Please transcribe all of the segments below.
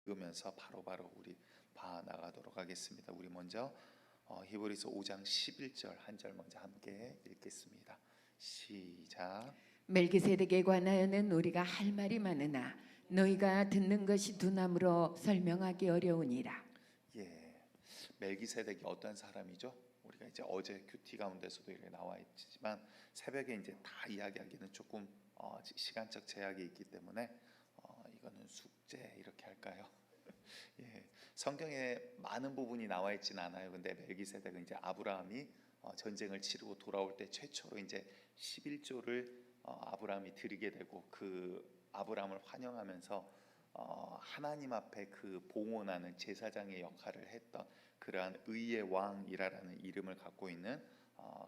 읽으면서 바로바로 우리 봐 나가도록 하겠습니다. 우리 먼저 히브리서 5장 11절 한 절 먼저 함께 읽겠습니다. 시작. 멜기세덱에 관하여는 우리가 할 말이 많으나 너희가 듣는 것이 두나무로 설명하기 어려우니라. 예, 멜기세덱이 어떤 사람이죠? 우리가 이제 어제 큐티 가운데서도 이렇게 나와 있지만 새벽에 이제 다 이야기하기는 조금 시간적 제약이 있기 때문에 이거는 숙제 이렇게 할까요? 예, 성경에 많은 부분이 나와 있진 않아요. 근데 멜기세덱은 이제 아브라함이 전쟁을 치르고 돌아올 때 최초로 이제 11조를 아브라함이 드리게 되고 그 아브라함을 환영하면서 하나님 앞에 그 봉헌하는 제사장의 역할을 했던 그러한 의의 왕이라는 이름을 갖고 있는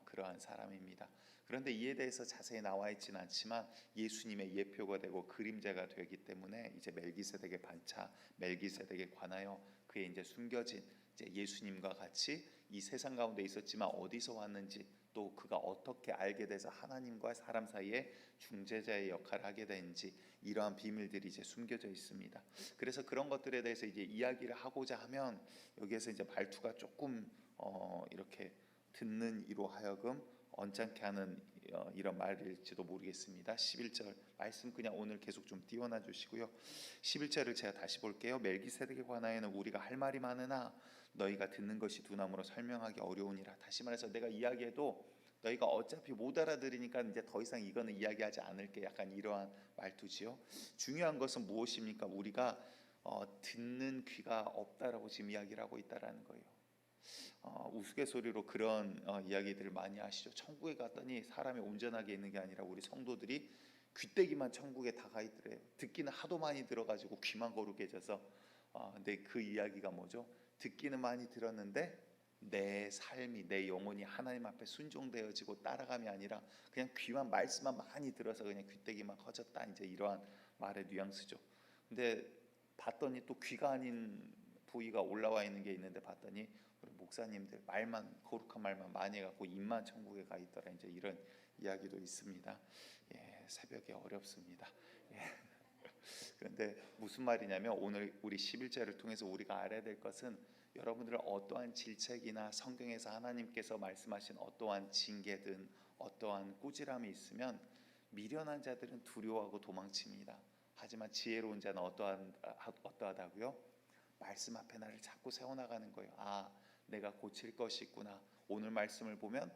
그러한 사람입니다. 그런데 이에 대해서 자세히 나와 있지는 않지만 예수님의 예표가 되고 그림자가 되기 때문에 이제 멜기세덱의 반차, 멜기세덱에 관하여 그의 이제 숨겨진 이제 예수님과 같이 이 세상 가운데 있었지만 어디서 왔는지 또 그가 어떻게 알게 돼서 하나님과 사람 사이에 중재자의 역할을 하게 되는지 이러한 비밀들이 이제 숨겨져 있습니다. 그래서 그런 것들에 대해서 이제 이야기를 하고자 하면 여기에서 이제 말투가 조금 이렇게 듣는 이로 하여금 언짢게 하는 이런 말일지도 모르겠습니다. 11절 말씀 그냥 오늘 계속 좀 띄워놔 주시고요. 11절을 제가 다시 볼게요. 멜기세덱에 관하여는 우리가 할 말이 많으나 너희가 듣는 것이 두나무로 설명하기 어려우니라. 다시 말해서 내가 이야기해도 너희가 어차피 못 알아들으니까 이제 더 이상 이거는 이야기하지 않을게. 약간 이러한 말투지요. 중요한 것은 무엇입니까? 우리가 듣는 귀가 없다라고 지금 이야기를 하고 있다라는 거예요. 우스갯소리로 그런 이야기들을 많이 하시죠. 천국에 갔더니 사람이 온전하게 있는 게 아니라 우리 성도들이 귀때기만 천국에 다 가 있더래요. 듣기는 하도 많이 들어가지고 귀만 거룩해져서 근데 그 이야기가 뭐죠? 듣기는 많이 들었는데 내 삶이 내 영혼이 하나님 앞에 순종되어지고 따라감이 아니라 그냥 귀만 말씀만 많이 들어서 그냥 귀때기만 커졌다. 이제 이러한 말의 뉘앙스죠. 근데 봤더니 또 귀가 아닌 부위가 올라와 있는 게 있는데 봤더니 우리 목사님들 말만 거룩한 말만 많이 해갖고 입만 천국에 가 있더라. 이제 이런 이야기도 있습니다. 예, 새벽에 어렵습니다. 예. 그런데 무슨 말이냐면 오늘 우리 11절을 통해서 우리가 알아야 될 것은 여러분들은 어떠한 질책이나 성경에서 하나님께서 말씀하신 어떠한 징계든 어떠한 꾸지람이 있으면 미련한 자들은 두려워하고 도망칩니다. 하지만 지혜로운 자는 어떠하다고요? 말씀 앞에 나를 자꾸 세워나가는 거예요. 내가 고칠 것이 있구나. 오늘 말씀을 보면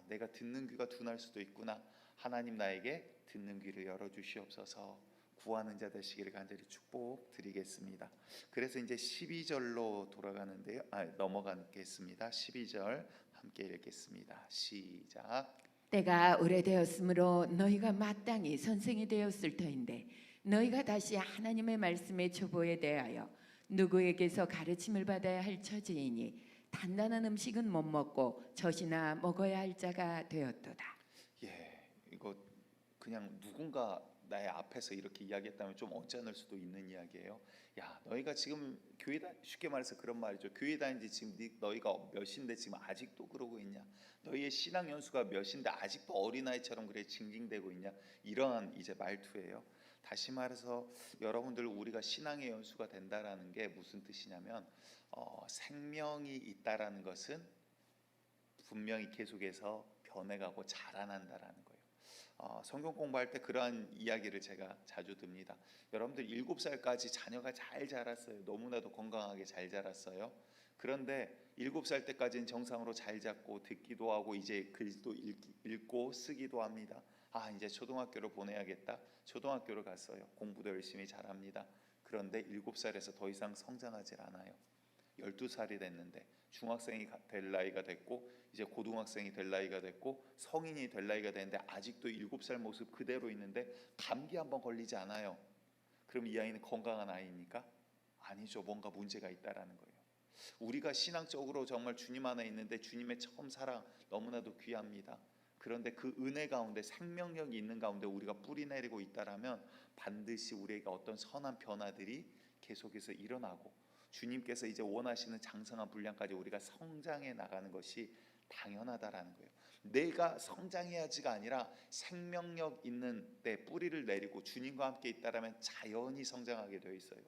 내가 듣는 귀가 둔할 수도 있구나. 하나님 나에게 듣는 귀를 열어주시옵소서. 구하는 자 되시기를 간절히 축복드리겠습니다. 그래서 이제 12절로 돌아가는데요. 넘어가겠습니다. 12절 함께 읽겠습니다. 시작. 때가 오래되었으므로 너희가 마땅히 선생이 되었을 터인데 너희가 다시 하나님의 말씀의 초보에 대하여 누구에게서 가르침을 받아야 할 처지이니 단단한 음식은 못 먹고 젖이나 먹어야 할 자가 되었도다. 예, 이거 그냥 누군가 나의 앞에서 이렇게 이야기했다면 좀 언짢을 수도 있는 이야기예요. 야, 너희가 지금 교회 쉽게 말해서 그런 말이죠. 교회 다닌지 지금 너희가 몇인데 지금 아직도 그러고 있냐? 너희의 신앙 연수가 몇인데 아직도 어린아이처럼 그래 징징대고 있냐? 이러한 이제 말투예요. 다시 말해서 여러분들 우리가 신앙의 연수가 된다라는 게 무슨 뜻이냐면 생명이 있다라는 것은 분명히 계속해서 변해가고 자라난다라는 거예요. 성경 공부할 때 그러한 이야기를 제가 자주 듭니다. 여러분들 7살까지 자녀가 잘 자랐어요. 너무나도 건강하게 잘 자랐어요. 그런데 7살 때까지는 정상으로 잘 자고 듣기도 하고 이제 글도 읽고 쓰기도 합니다. 이제 초등학교로 보내야겠다. 초등학교를 갔어요. 공부도 열심히 잘합니다. 그런데 7살에서 더 이상 성장하지 않아요. 12살이 됐는데 중학생이 될 나이가 됐고 이제 고등학생이 될 나이가 됐고 성인이 될 나이가 됐는데 아직도 7살 모습 그대로 있는데 감기 한번 걸리지 않아요. 그럼 이 아이는 건강한 아이입니까? 아니죠. 뭔가 문제가 있다라는 거예요. 우리가 신앙적으로 정말 주님 안에 있는데 주님의 처음 사랑 너무나도 귀합니다. 그런데 그 은혜 가운데 생명력이 있는 가운데 우리가 뿌리 내리고 있다라면 반드시 우리에게 어떤 선한 변화들이 계속해서 일어나고 주님께서 이제 원하시는 장성한 분량까지 우리가 성장해 나가는 것이 당연하다라는 거예요. 내가 성장해야지가 아니라 생명력 있는 데 뿌리를 내리고 주님과 함께 있다라면 자연히 성장하게 되어 있어요.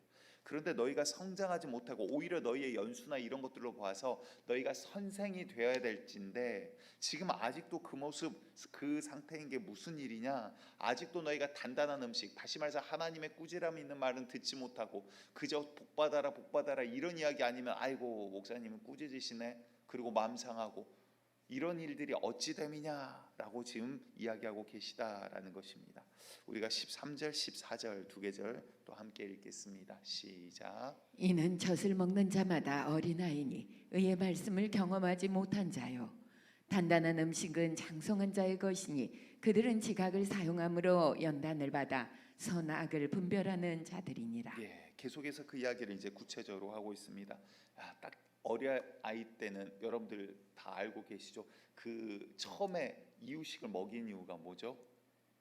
그런데 너희가 성장하지 못하고 오히려 너희의 연수나 이런 것들로 봐서 너희가 선생이 되어야 될진데 지금 아직도 그 모습 그 상태인 게 무슨 일이냐? 아직도 너희가 단단한 음식, 다시 말해서 하나님의 꾸지람이 있는 말은 듣지 못하고 그저 복받아라 복받아라 이런 이야기 아니면 아이고 목사님은 꾸짖으시네, 그리고 마음 상하고 이런 일들이 어찌 됨이냐라고 지금 이야기하고 계시다라는 것입니다. 우리가 13절, 14절 두 계절 또 함께 읽겠습니다. 시작. 이는 젖을 먹는 자마다 어린아이니 의의 말씀을 경험하지 못한 자요. 단단한 음식은 장성한 자의 것이니 그들은 지각을 사용함으로 연단을 받아 선악을 분별하는 자들이니라. 예, 계속해서 그 이야기를 이제 구체적으로 하고 있습니다. 딱 어린 아이 때는 여러분들 다 알고 계시죠? 그 처음에 이유식을 먹인 이유가 뭐죠?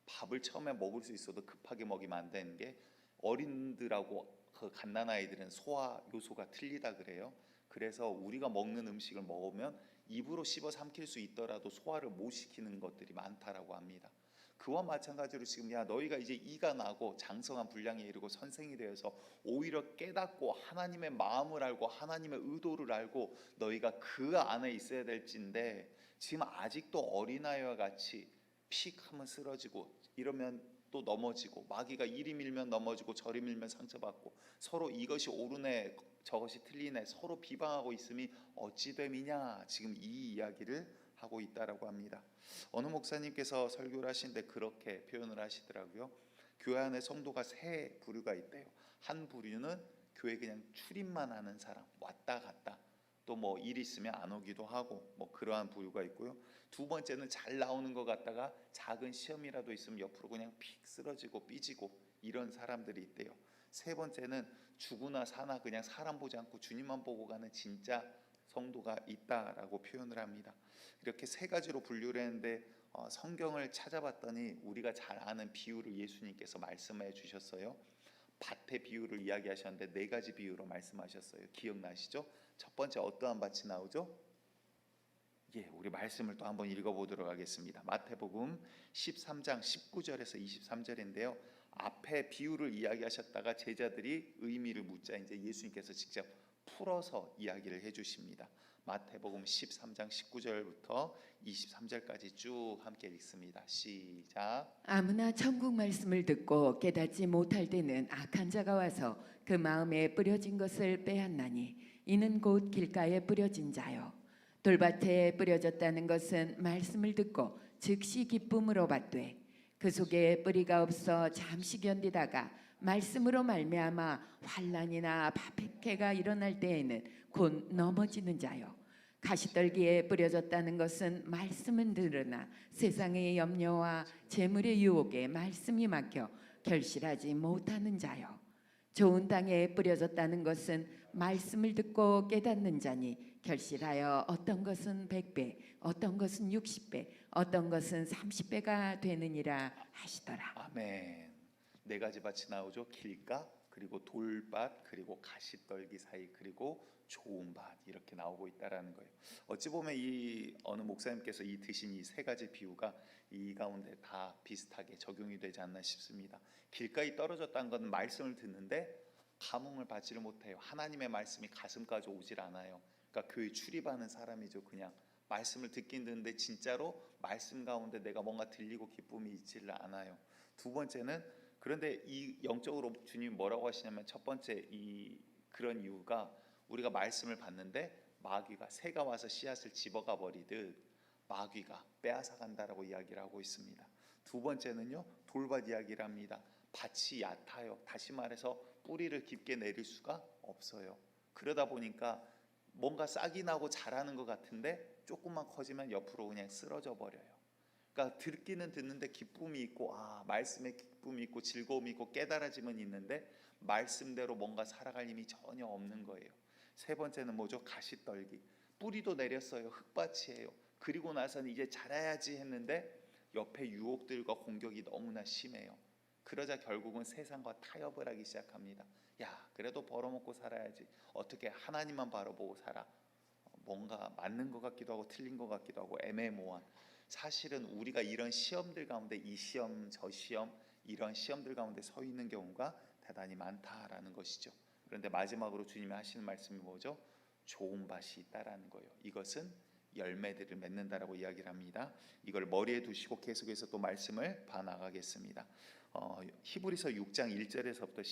밥을 처음에 먹을 수 있어도 급하게 먹이면 안 되는 게 어린들하고 그 갓난아이들은 소화 요소가 틀리다 그래요. 그래서 우리가 먹는 음식을 먹으면 입으로 씹어 삼킬 수 있더라도 소화를 못 시키는 것들이 많다라고 합니다. 그와 마찬가지로 지금 야 너희가 이제 이가 나고 장성한 분량에 이르고 선생이 되어서 오히려 깨닫고 하나님의 마음을 알고 하나님의 의도를 알고 너희가 그 안에 있어야 될진데 지금 아직도 어린아이와 같이 픽 하면 쓰러지고 이러면 또 넘어지고 마귀가 이리 밀면 넘어지고 저리 밀면 상처받고 서로 이것이 옳으네 저것이 틀리네 서로 비방하고 있음이 어찌 됨이냐 지금 이 이야기를 하고 있다라고 합니다. 어느 목사님께서 설교를 하시는데 그렇게 표현을 하시더라고요. 교회 안에 성도가 세 부류가 있대요. 한 부류는 교회 그냥 출입만 하는 사람, 왔다 갔다 또 뭐 일 있으면 안 오기도 하고 뭐 그러한 부류가 있고요. 두 번째는 잘 나오는 것 같다가 작은 시험이라도 있으면 옆으로 그냥 픽 쓰러지고 삐지고 이런 사람들이 있대요. 세 번째는 죽으나 사나 그냥 사람 보지 않고 주님만 보고 가는 진짜 성도가 있다라고 표현을 합니다. 이렇게 세 가지로 분류를 했는데 성경을 찾아봤더니 우리가 잘 아는 비유를 예수님께서 말씀해 주셨어요. 밭의 비유를 이야기하셨는데 네 가지 비유로 말씀하셨어요. 기억나시죠? 첫 번째 어떠한 밭이 나오죠? 예, 우리 말씀을 또 한번 읽어보도록 하겠습니다. 마태복음 13장 19절에서 23절인데요. 앞에 비유를 이야기하셨다가 제자들이 의미를 묻자 이제 예수님께서 직접 풀어서 이야기를 해주십니다. 마태복음 13장 19절부터 23절까지 쭉 함께 읽습니다. 시작. 아무나 천국 말씀을 듣고 깨닫지 못할 때는 악한 자가 와서 그 마음에 뿌려진 것을 빼앗나니 이는 곧 길가에 뿌려진 자요. 돌밭에 뿌려졌다는 것은 말씀을 듣고 즉시 기쁨으로 받되 그 속에 뿌리가 없어 잠시 견디다가 말씀으로 말미암아 환난이나 박해가 일어날 때에는 곧 넘어지는 자요. 가시떨기에 뿌려졌다는 것은 말씀은 들으나 세상의 염려와 재물의 유혹에 말씀이 막혀 결실하지 못하는 자요. 좋은 땅에 뿌려졌다는 것은 말씀을 듣고 깨닫는 자니 결실하여 어떤 것은 100배, 어떤 것은 60배, 어떤 것은 30배가 되느니라 하시더라. 아멘. 네 가지 밭이 나오죠. 길가, 그리고 돌밭, 그리고 가시떨기 사이, 그리고 좋은 밭 이렇게 나오고 있다라는 거예요. 어찌 보면 이 어느 목사님께서 이 드신 이 세 가지 비유가 이 가운데 다 비슷하게 적용이 되지 않나 싶습니다. 길가에 떨어졌다는 건 말씀을 듣는데 감흥을 받지를 못해요. 하나님의 말씀이 가슴까지 오질 않아요. 그러니까 교회 출입하는 사람이죠. 그냥 말씀을 듣긴 듣는데 진짜로 말씀 가운데 내가 뭔가 들리고 기쁨이 있지를 않아요. 두 번째는 그런데 이 영적으로 주님이 뭐라고 하시냐면 첫 번째 이 그런 이유가 우리가 말씀을 받는데 마귀가 새가 와서 씨앗을 집어가 버리듯 마귀가 빼앗아 간다라고 이야기를 하고 있습니다. 두 번째는요 돌밭 이야기를 합니다. 밭이 얕아요. 다시 말해서 뿌리를 깊게 내릴 수가 없어요. 그러다 보니까 뭔가 싹이 나고 자라는 것 같은데 조금만 커지면 옆으로 그냥 쓰러져 버려요. 그러니까 듣기는 듣는데 기쁨이 있고 말씀에 기쁨이 있고 즐거움이 있고 깨달아짐은 있는데 말씀대로 뭔가 살아갈 힘이 전혀 없는 거예요. 세 번째는 뭐죠? 가시떨기. 뿌리도 내렸어요. 흙밭이에요. 그리고 나서는 이제 자라야지 했는데 옆에 유혹들과 공격이 너무나 심해요. 그러자 결국은 세상과 타협을 하기 시작합니다. 야, 그래도 벌어먹고 살아야지. 어떻게 하나님만 바라보고 살아. 뭔가 맞는 것 같기도 하고 틀린 것 같기도 하고 애매모호한. 사실은 우리가 이런 시험들 가운데 이 시험 저 시험 이런 시험들 가운데 서 있는 경우가 대단히 많다라는 것이죠. 그런데 마지막으로 주님이 하시는 말씀이 뭐죠? 좋은 밭이 있다라는 거예요. 이것은 열매들을 맺는다라고 이야기를 합니다. 이걸 머리에 두시고 계속해서 또 말씀을 봐나가겠습니다. 히브리서 6장 1절에서부터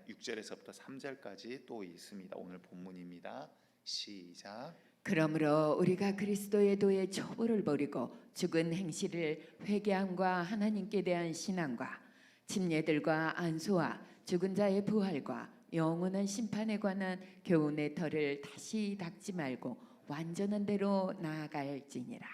6절에서부터 3절까지 또 있습니다. 오늘 본문입니다. 시작. 그러므로 우리가 그리스도의 도의 첩보를 버리고 죽은 행실을 회개함과 하나님께 대한 신앙과 침례들과 안수와 죽은 자의 부활과 영원한 심판에 관한 교훈의 털을 다시 닦지 말고 완전한 대로 나아갈지니라.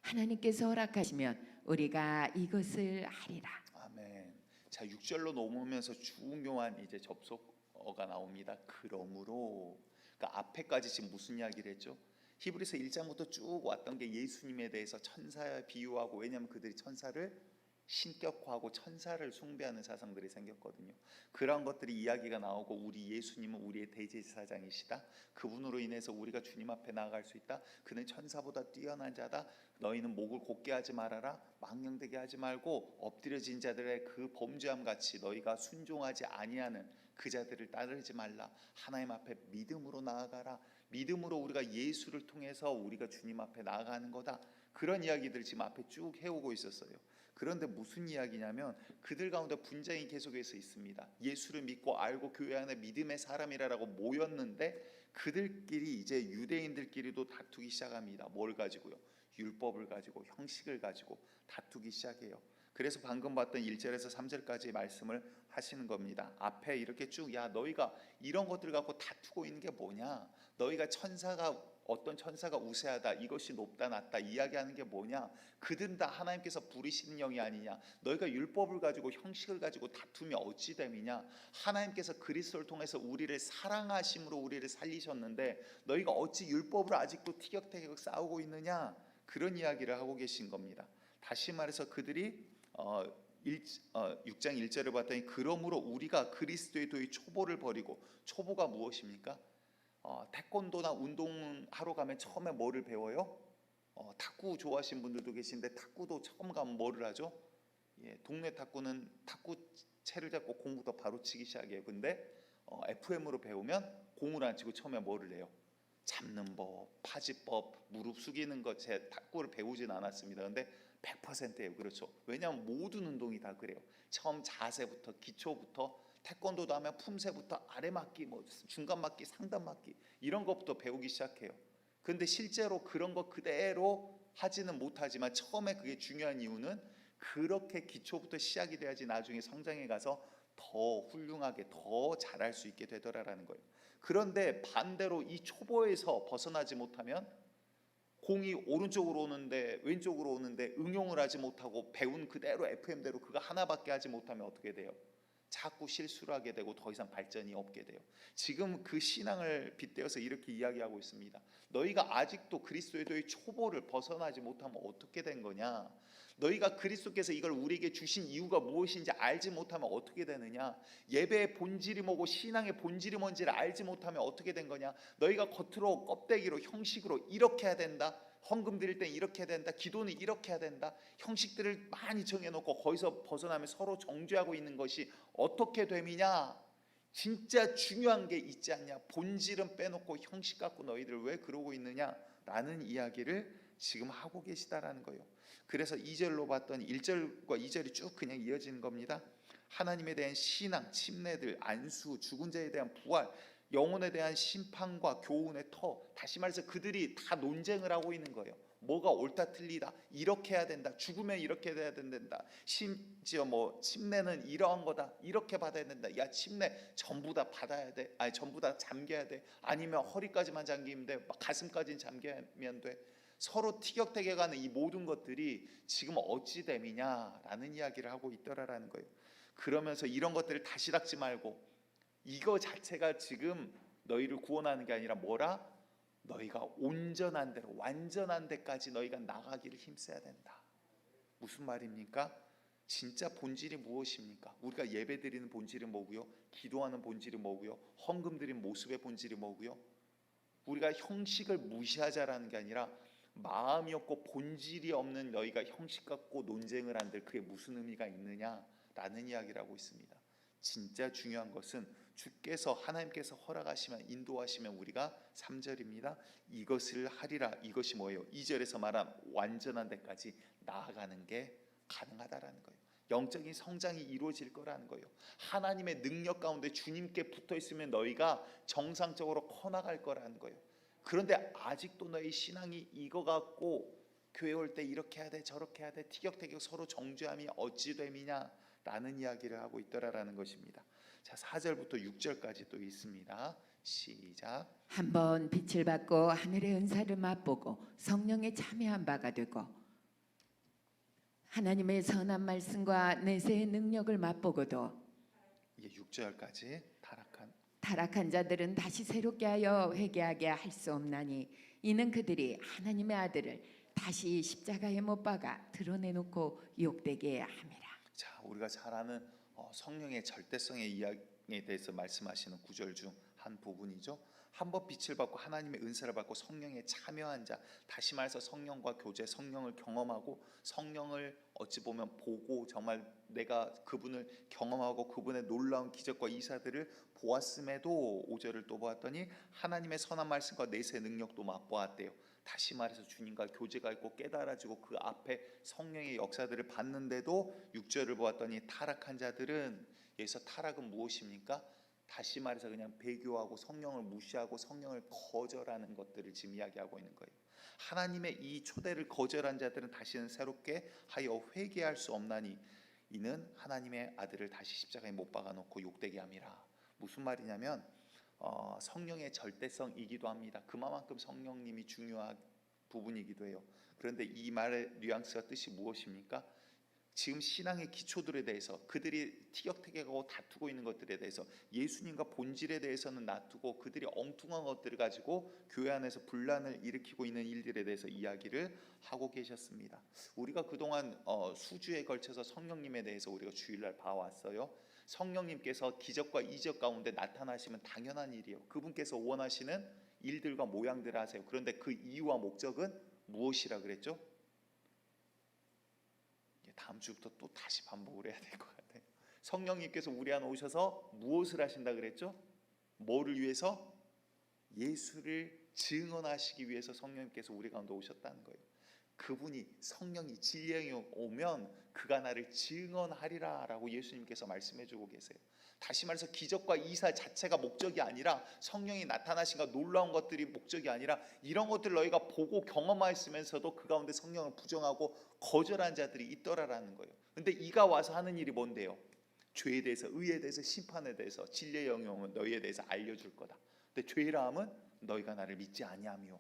하나님께서 허락하시면 우리가 이것을 하리라. 아멘. 자, 6절로 넘으면서 중요한 이제 접속어가 나옵니다. 그러므로, 그러니까 앞에까지 지금 무슨 이야기를 했죠? 히브리서 1장부터 쭉 왔던 게 예수님에 대해서 천사에 비유하고, 왜냐하면 그들이 천사를 신격화하고 천사를 숭배하는 사상들이 생겼거든요. 그런 것들이 이야기가 나오고, 우리 예수님은 우리의 대제사장이시다. 그분으로 인해서 우리가 주님 앞에 나아갈 수 있다. 그는 천사보다 뛰어난 자다. 너희는 목을 곧게 하지 말아라. 망령되게 하지 말고 엎드려진 자들의 그 범죄함 같이 너희가 순종하지 아니하는 그 자들을 따르지 말라. 하나님 앞에 믿음으로 나아가라. 믿음으로 우리가 예수를 통해서 우리가 주님 앞에 나아가는 거다. 그런 이야기들을 지금 앞에 쭉 해오고 있었어요. 그런데 무슨 이야기냐면 그들 가운데 분쟁이 계속해서 있습니다. 예수를 믿고 알고 교회 안에 믿음의 사람이라고 모였는데 그들끼리 이제 유대인들끼리도 다투기 시작합니다. 뭘 가지고요? 율법을 가지고, 형식을 가지고 다투기 시작해요. 그래서 방금 봤던 1절에서 3절까지 말씀을 하시는 겁니다. 앞에 이렇게 쭉, 야 너희가 이런 것들 갖고 다투고 있는 게 뭐냐? 너희가 어떤 천사가 우세하다, 이것이 높다 낮다 이야기하는 게 뭐냐? 그들은 다 하나님께서 부리시는 영이 아니냐? 너희가 율법을 가지고 형식을 가지고 다투며 어찌 됨이냐? 하나님께서 그리스도를 통해서 우리를 사랑하심으로 우리를 살리셨는데 너희가 어찌 율법을 아직도 티격태격 싸우고 있느냐? 그런 이야기를 하고 계신 겁니다. 다시 말해서 그들이 6장 1절을 봤더니 그러므로 우리가 그리스도의 도의 초보를 버리고, 초보가 무엇입니까? 태권도나 운동하러 가면 처음에 뭐를 배워요? 탁구 좋아하시는 분들도 계신데 탁구도 처음 가면 뭐를 하죠? 동네 탁구는 탁구채를 잡고 공부터 바로 치기 시작해요. 근데 FM으로 배우면 공을 안 치고 처음에 뭐를 해요? 잡는 법, 파지법, 무릎 숙이는 것, 제 탁구를 배우진 않았습니다. 근데 100%예요. 그렇죠. 왜냐하면 모든 운동이 다 그래요. 처음 자세부터, 기초부터, 태권도도 하면 품새부터 아래 맞기, 뭐 중간 맞기, 상단 맞기 이런 것부터 배우기 시작해요. 그런데 실제로 그런 거 그대로 하지는 못하지만 처음에 그게 중요한 이유는 그렇게 기초부터 시작이 돼야지 나중에 성장해 가서 더 훌륭하게 더 잘할 수 있게 되더라라는 거예요. 그런데 반대로 이 초보에서 벗어나지 못하면 공이 오른쪽으로 오는데 왼쪽으로 오는데 응용을 하지 못하고 배운 그대로 FM대로 그거 하나밖에 하지 못하면 어떻게 돼요? 자꾸 실수를 하게 되고 더 이상 발전이 없게 돼요. 지금 그 신앙을 빗대어서 이렇게 이야기하고 있습니다. 너희가 아직도 그리스도의 도의 초보를 벗어나지 못하면 어떻게 된 거냐? 너희가 그리스도께서 이걸 우리에게 주신 이유가 무엇인지 알지 못하면 어떻게 되느냐? 예배의 본질이 뭐고 신앙의 본질이 뭔지를 알지 못하면 어떻게 된 거냐? 너희가 겉으로 껍데기로 형식으로 이렇게 해야 된다. 헌금 드릴 땐 이렇게 해야 된다. 기도는 이렇게 해야 된다. 형식들을 많이 정해놓고 거기서 벗어나면 서로 정죄하고 있는 것이 어떻게 됨이냐? 진짜 중요한 게 있지 않냐? 본질은 빼놓고 형식 갖고 너희들 왜 그러고 있느냐? 라는 이야기를 지금 하고 계시다라는 거예요. 그래서 2절로 봤더니 1절과 2절이 쭉 그냥 이어지는 겁니다. 하나님에 대한 신앙, 침례들, 안수, 죽은 자에 대한 부활, 영혼에 대한 심판과 교훈의 터, 다시 말해서 그들이 다 논쟁을 하고 있는 거예요. 뭐가 옳다 틀리다, 이렇게 해야 된다, 죽으면 이렇게 해야 된다, 심지어 뭐 침례는 이러한 거다, 이렇게 받아야 된다, 야 침례 전부 다 받아야 돼, 아니 전부 다 잠겨야 돼, 아니면 허리까지만 잠기면 돼, 가슴까지는 잠기면 돼. 서로 티격태격하는 이 모든 것들이 지금 어찌 됨이냐라는 이야기를 하고 있더라라는 거예요. 그러면서 이런 것들을 다시 닦지 말고, 이거 자체가 지금 너희를 구원하는 게 아니라 뭐라? 너희가 온전한 대로, 완전한 데까지 너희가 나가기를 힘써야 된다. 무슨 말입니까? 진짜 본질이 무엇입니까? 우리가 예배 드리는 본질이 뭐고요? 기도하는 본질이 뭐고요? 헌금 드리는 모습의 본질이 뭐고요? 우리가 형식을 무시하자라는 게 아니라 마음이 없고 본질이 없는 너희가 형식 갖고 논쟁을 한들 그게 무슨 의미가 있느냐라는 이야기를 하고 있습니다. 진짜 중요한 것은 주께서 하나님께서 허락하시면 인도하시면 우리가 3절입니다. 이것을 하리라. 이것이 뭐예요? 2절에서 말한 완전한 데까지 나아가는 게 가능하다라는 거예요. 영적인 성장이 이루어질 거라는 거예요. 하나님의 능력 가운데 주님께 붙어 있으면 너희가 정상적으로 커나갈 거라는 거예요. 그런데 아직도 너희 신앙이 이거 갖고 교회 올 때 이렇게 해야 돼 저렇게 해야 돼 티격태격 서로 정죄함이 어찌 됨이냐 라는 이야기를 하고 있더라라는 것입니다. 자, 4절부터 6절까지 또 있습니다. 시작. 한번 빛을 받고 하늘의 은사를 맛보고 성령에 참여한 바가 되고 하나님의 선한 말씀과 내세의 능력을 맛보고도 이게 6절까지 타락한 자들은 다시 새롭게 하여 회개하게 할 수 없나니 이는 그들이 하나님의 아들을 다시 십자가에 못 박아 드러내놓고 욕되게 함이라. 자, 우리가 잘 아는 성령의 절대성의 이야기에 대해서 말씀하시는 구절 중 한 부분이죠. 한번 빛을 받고 하나님의 은사를 받고 성령에 참여한 자, 다시 말해서 성령과 교제, 성령을 경험하고 성령을 어찌 보면 보고 정말 내가 그분을 경험하고 그분의 놀라운 기적과 이사들을 보았음에도 5절을 또 보았더니 하나님의 선한 말씀과 내세 능력도 맛보았대요. 다시 말해서 주님과 교제가 있고 깨달아지고 그 앞에 성령의 역사들을 봤는데도 6절을 보았더니 타락한 자들은, 여기서 타락은 무엇입니까? 다시 말해서 그냥 배교하고 성령을 무시하고 성령을 거절하는 것들을 지금 이야기하고 있는 거예요. 하나님의 이 초대를 거절한 자들은 다시는 새롭게 하여 회개할 수 없나니 이는 하나님의 아들을 다시 십자가에 못 박아놓고 욕되게 함이라. 무슨 말이냐면 성령의 절대성이기도 합니다. 그만큼 성령님이 중요한 부분이기도 해요. 그런데 이 말의 뉘앙스와 뜻이 무엇입니까? 지금 신앙의 기초들에 대해서 그들이 티격태격하고 다투고 있는 것들에 대해서 예수님과 본질에 대해서는 놔두고 그들이 엉뚱한 것들을 가지고 교회 안에서 분란을 일으키고 있는 일들에 대해서 이야기를 하고 계셨습니다. 우리가 그동안 수주에 걸쳐서 성령님에 대해서 우리가 주일날 봐왔어요. 성령님께서 기적과 이적 가운데 나타나시면 당연한 일이에요. 그분께서 원하시는 일들과 모양들을 하세요. 그런데 그 이유와 목적은 무엇이라 그랬죠? 다음 주부터 또 다시 반복을 해야 될 것 같아요. 성령님께서 우리 안에 오셔서 무엇을 하신다 그랬죠? 뭐를 위해서? 예수를 증언하시기 위해서 성령님께서 우리 가운데 오셨다는 거예요. 그분이 성령이 진리에 오면 그가 나를 증언하리라 라고 예수님께서 말씀해주고 계세요. 다시 말해서 기적과 이사 자체가 목적이 아니라 성령이 나타나신가 놀라운 것들이 목적이 아니라 이런 것들 너희가 보고 경험하였으면서도 그 가운데 성령을 부정하고 거절한 자들이 있더라라는 거예요. 근데 이가 와서 하는 일이 뭔데요? 죄에 대해서, 의에 대해서, 심판에 대해서, 진리의 영역은 너희에 대해서 알려줄 거다. 근데 죄라 함은 너희가 나를 믿지 아니하며,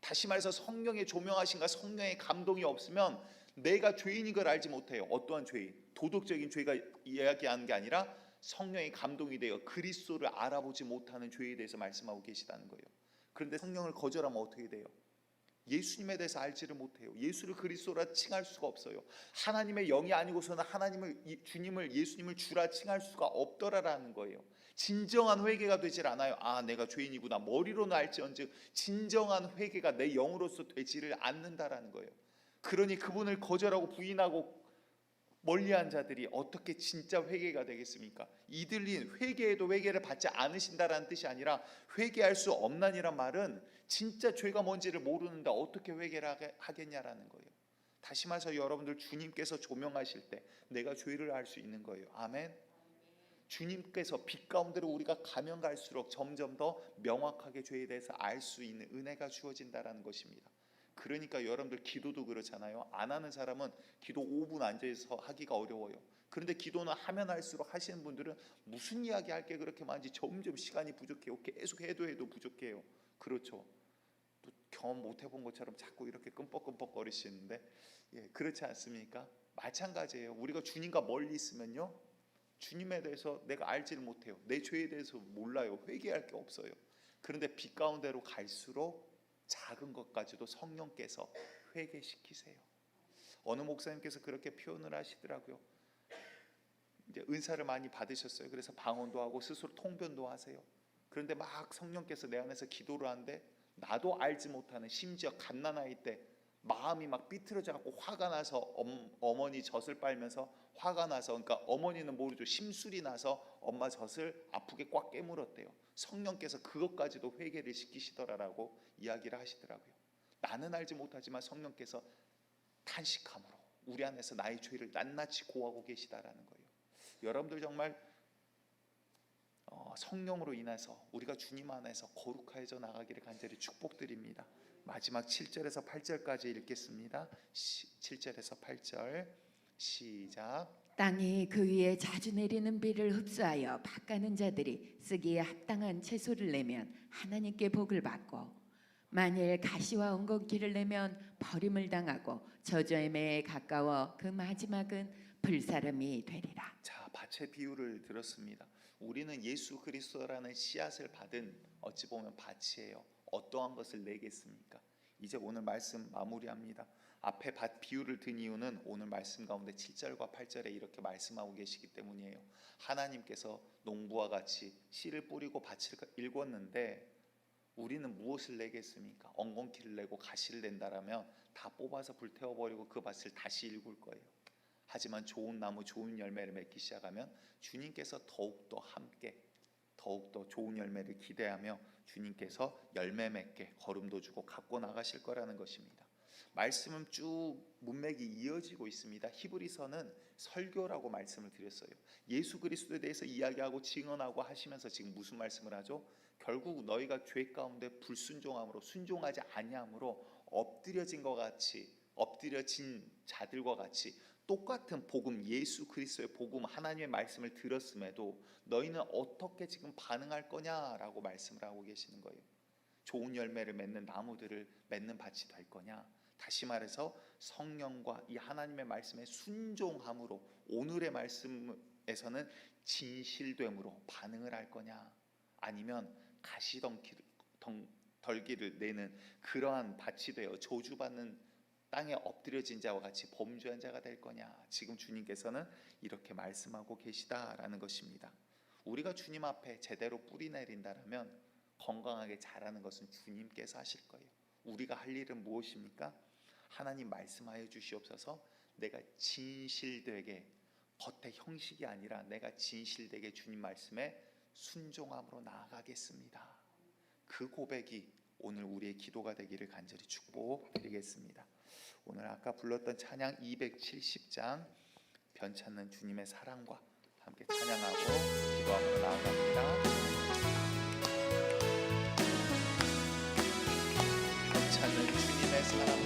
다시 말해서 성령의 조명하신가 성령의 감동이 없으면 내가 죄인인 걸 알지 못해요. 어떠한 죄인? 도덕적인 죄가 이야기하는 게 아니라 성령의 감동이 되어 그리스도를 알아보지 못하는 죄에 대해서 말씀하고 계시다는 거예요. 그런데 성령을 거절하면 어떻게 돼요? 예수님에 대해서 알지를 못해요. 예수를 그리스도라 칭할 수가 없어요. 하나님의 영이 아니고서는 주님을 예수님을 주라 칭할 수가 없더라라는 거예요. 진정한 회개가 되질 않아요. 내가 죄인이구나 머리로는 알지언즉 진정한 회개가 내 영으로서 되지를 않는다라는 거예요. 그러니 그분을 거절하고 부인하고 멀리한 자들이 어떻게 진짜 회개가 되겠습니까? 이들이 회개해도 회개를 받지 않으신다라는 뜻이 아니라 회개할 수 없나니란 말은 진짜 죄가 뭔지를 모르는데 어떻게 회개를 하겠냐라는 거예요. 다시 말해서 여러분들 주님께서 조명하실 때 내가 죄를 알 수 있는 거예요. 아멘. 주님께서 빛 가운데로 우리가 가면 갈수록 점점 더 명확하게 죄에 대해서 알 수 있는 은혜가 주어진다라는 것입니다. 그러니까 여러분들 기도도 그렇잖아요. 안 하는 사람은 기도 5분 앉아서 하기가 어려워요. 그런데 기도는 하면 할수록 하시는 분들은 무슨 이야기 할 게 그렇게 많은지 점점 시간이 부족해요. 계속 해도 부족해요. 그렇죠. 또 경험 못 해본 것처럼 자꾸 이렇게 끔뻑끔뻑 거리시는데 그렇지 않습니까? 마찬가지예요. 우리가 주님과 멀리 있으면요, 주님에 대해서 내가 알지를 못해요. 내 죄에 대해서 몰라요. 회개할 게 없어요. 그런데 빛 가운데로 갈수록 작은 것까지도 성령께서 회개시키세요. 어느 목사님께서 그렇게 표현을 하시더라고요. 이제 은사를 많이 받으셨어요. 그래서 방언도 하고 스스로 통변도 하세요. 그런데 막 성령께서 내 안에서 기도를 하는데 나도 알지 못하는, 심지어 갓난아이 때 마음이 막 삐뚤어져 갖고 화가 나서 어머니 젖을 빨면서 화가 나서, 그러니까 어머니는 모르죠. 심술이 나서 엄마 젖을 아프게 꽉 깨물었대요. 성령께서 그것까지도 회개를 시키시더라라고 이야기를 하시더라고요. 나는 알지 못하지만 성령께서 탄식함으로 우리 안에서 나의 죄를 낱낱이 고하고 계시다라는 거예요. 여러분들 정말 성령으로 인해서 우리가 주님 안에서 거룩해져 나가기를 간절히 축복드립니다. 마지막 7절에서 8절까지 읽겠습니다. 7절에서 8절 시작. 땅이 그 위에 자주 내리는 비를 흡수하여 밭가는 자들이 쓰기에 합당한 채소를 내면 하나님께 복을 받고, 만일 가시와 엉겅퀴를 내면 버림을 당하고 저주함에 가까워 그 마지막은 불사름이 되리라. 자, 밭의 비유를 들었습니다. 우리는 예수 그리스도라는 씨앗을 받은 어찌 보면 밭이에요. 어떠한 것을 내겠습니까? 이제 오늘 말씀 마무리합니다. 앞에 밭 비유를 든 이유는 오늘 말씀 가운데 7절과 8절에 이렇게 말씀하고 계시기 때문이에요. 하나님께서 농부와 같이 씨를 뿌리고 밭을 일궜는데 우리는 무엇을 내겠습니까? 엉겅퀴를 내고 가시를 낸다라면 다 뽑아서 불태워버리고 그 밭을 다시 일굴 거예요. 하지만 좋은 나무, 좋은 열매를 맺기 시작하면 주님께서 더욱더 함께, 더욱더 좋은 열매를 기대하며 주님께서 열매 맺게 걸음도 주고 갖고 나가실 거라는 것입니다. 말씀은 쭉 문맥이 이어지고 있습니다. 히브리서는 설교라고 말씀을 드렸어요. 예수 그리스도에 대해서 이야기하고 증언하고 하시면서 지금 무슨 말씀을 하죠? 결국 너희가 죄 가운데 불순종함으로, 순종하지 아니함으로 엎드려진 자들과 같이 똑같은 복음, 예수 그리스도의 복음, 하나님의 말씀을 들었음에도 너희는 어떻게 지금 반응할 거냐라고 말씀을 하고 계시는 거예요. 좋은 열매를 맺는 나무들을 맺는 밭이 될 거냐? 다시 말해서 성령과 이 하나님의 말씀에 순종함으로, 오늘의 말씀에서는 진실됨으로 반응을 할 거냐? 아니면 가시떨기를 내는 그러한 밭이 되어 저주받는 땅에 엎드려진 자와 같이 범죄한 자가 될 거냐? 지금 주님께서는 이렇게 말씀하고 계시다라는 것입니다. 우리가 주님 앞에 제대로 뿌리 내린다라면 건강하게 자라는 것은 주님께서 하실 거예요. 우리가 할 일은 무엇입니까? 하나님 말씀하여 주시옵소서. 내가 진실되게, 겉의 형식이 아니라 내가 진실되게 주님 말씀에 순종함으로 나아가겠습니다. 그 고백이 오늘 우리의 기도가 되기를 간절히 축복드리겠습니다. 오늘 아까 불렀던 찬양 270장 변찮는 주님의 사랑과 함께 찬양하고 기도하며 나아갑니다. 변찮는 주님의 사랑과